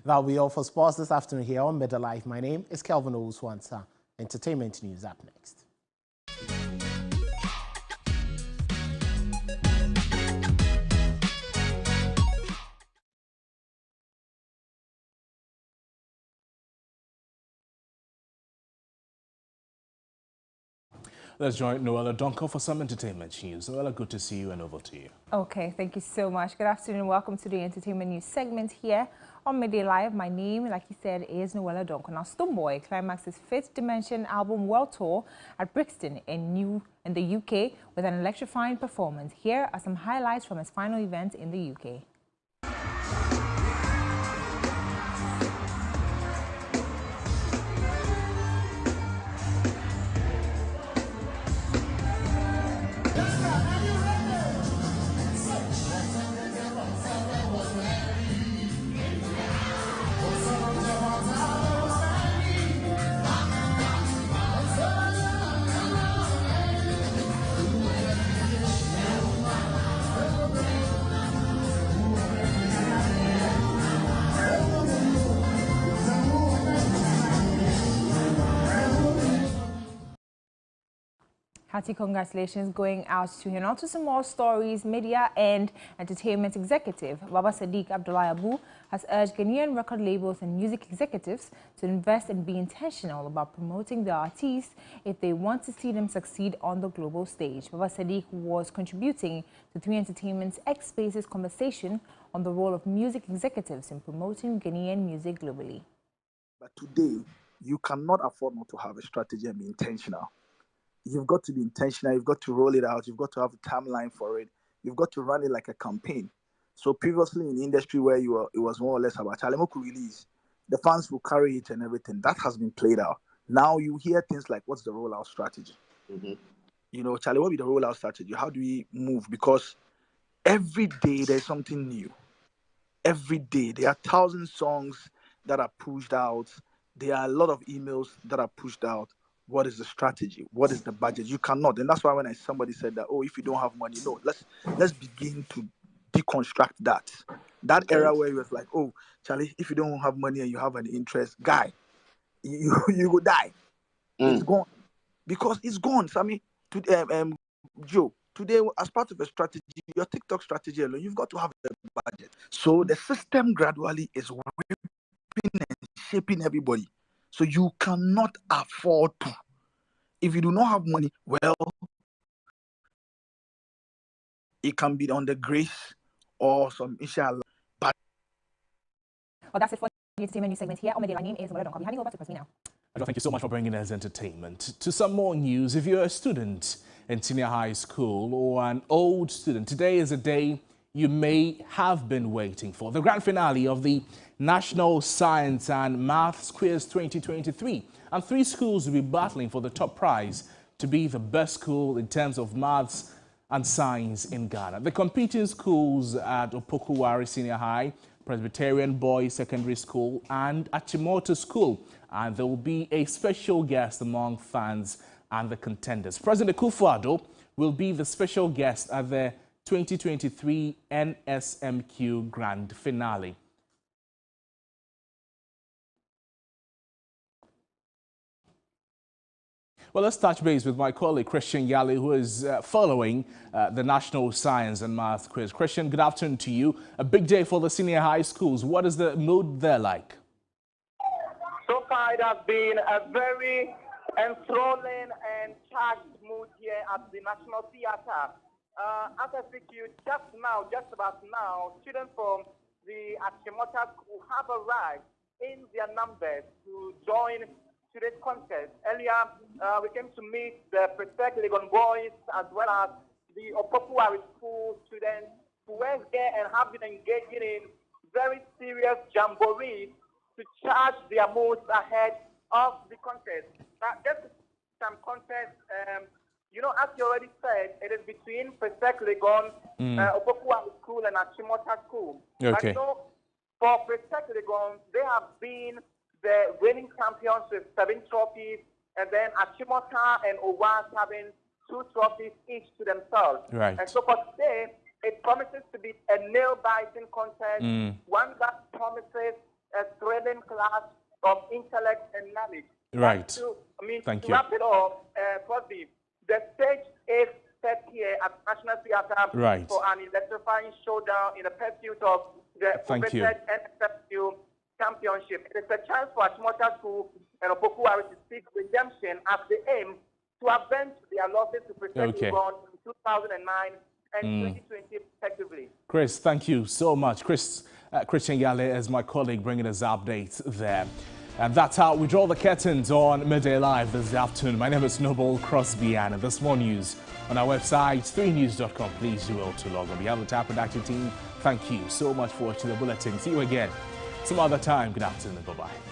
That'll be all for sports this afternoon here on Better Life. My name is Kelvin Oswansa. Entertainment news up next. Let's join Noella Donko for some entertainment news. Noella, good to see you, and over to you. Okay, thank you so much. Good afternoon. Welcome to the entertainment news segment here on Midday Live. My name, like you said, is Noella Donko. Now, Stonebwoy climaxes 5th Dimension album World Tour at Brixton in the UK with an electrifying performance. Here are some highlights from his final event in the UK. Hearty congratulations going out to him. On to some more stories. Media and entertainment executive Baba Sadiq Abdullah Abu has urged Ghanaian record labels and music executives to invest and be intentional about promoting their artists if they want to see them succeed on the global stage. Baba Sadiq was contributing to 3 Entertainment's X Spaces conversation on the role of music executives in promoting Ghanaian music globally. But today, you cannot afford not to have a strategy and be intentional. You've got to be intentional. You've got to roll it out. You've got to have a timeline for it. You've got to run it like a campaign. So previously in the industry where it was more or less about Chalemoku release, the fans will carry it and everything. That has been played out. Now you hear things like, what's the rollout strategy? You know, Charlie, what will be the rollout strategy? How do we move? Because every day there's something new. Every day there are 1,000 songs that are pushed out. There are a lot of emails that are pushed out. What is the strategy? What is the budget? You cannot. And that's why when somebody said that, oh, if you don't have money, no, let's begin to deconstruct that. That era where it was like, oh, Charlie, if you don't have money and you have an interest, guy, you will die. It's gone. Because it's gone. So, I mean, Joe, today, as part of a strategy, your TikTok strategy alone, you've got to have a budget. So the system gradually is whipping and shaping everybody. So you cannot afford to. If you do not have money, well, it can be on the grace or some inshallah. But well, that's it for the entertainment news segment here. My name is Wale Donkobi. Handing over to Prasmi now. Thank you so much for bringing us entertainment. To some more news, if you're a student in senior high school or an old student, today is a day you may have been waiting for. The grand finale of the National Science and Maths Quiz 2023. And 3 schools will be battling for the top prize to be the best school in terms of maths and science in Ghana. The competing schools at Opoku-Ware Senior High, Presbyterian Boys Secondary School and Achimota School. And there will be a special guest among fans and the contenders. President Akufo-Addo will be the special guest at the 2023 NSMQ Grand Finale. Well, let's touch base with my colleague Christian Yali, who is following the National Science and Math Quiz. Christian, good afternoon to you. A big day for the senior high schools. What is the mood there like? So far, it has been a very enthralling and charged mood here at the National Theatre. As I speak to you just about now, students from the Achimota School have arrived in their numbers to join today's contest. Earlier, we came to meet the Protect Legon boys as well as the Opoku-Ware School students who were there and have been engaging in very serious jamboree to charge their moods ahead of the contest. Now, just some context, you know, as you already said, it is between Protect Legon, Opoku-Ware School and Achimota School. Okay. And so, for Protect Legon, they have been the reigning champions with 7 trophies, and then Achimota and Owas having 2 trophies each to themselves. Right. And so for today, it promises to be a nail-biting contest, one that promises a thrilling clash of intellect and knowledge. Right. To wrap it up, firstly, the stage is set here at National Theatre for an electrifying showdown in the pursuit of the coveted NSMQ championship. It is a chance for Achimota School and Opoku-Ware to seek redemption as they aim to avenge their losses to Protect Legon in 2009 and 2020 respectively. Chris, thank you so much. Christian Yale is my colleague bringing us updates there. And that's how we draw the curtains on Midday Live this afternoon. My name is Noble Crosby, and there's more news on our website, 3news.com. Please do well to log on. On behalf of the entire production team, thank you so much for watching the bulletin. See you again some other time. Good afternoon. Bye-bye.